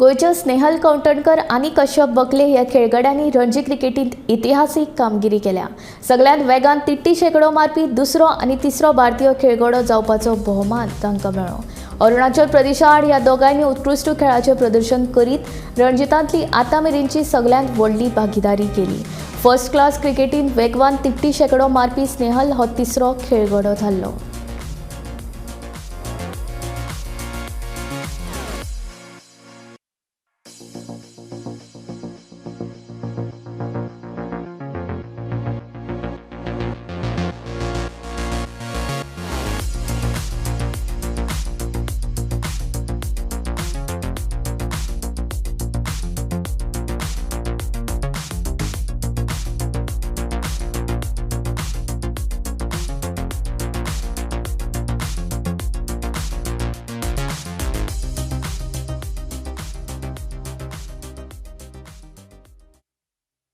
गोयच्या स्नेहल कौटणकर आणि कश्यप बकले ह्या खेळगड्यांनी रणजी क्रिकेटींत इतिहासीक कामगिरी केल्या। सगळ्यात वेगान 33 शेकडो मारपी दुसरो आणि तिसरो भारतीय खेळगडो जावपाचो भोवमान तांकां मेळ्ळो। अरुणाचल प्रदेशा आड ह्या दोगांनी उत्कृश्ट खेळाचें प्रदर्शन करीत रणजितांतली आतामेरेनची सगळ्यांत व्हडली भागीदारी केली। फर्स्ट क्लास क्रिकेटींत वेगवान 33 शेकडो मारपी स्नेहल हो तिसरो खेळगडो थारलो।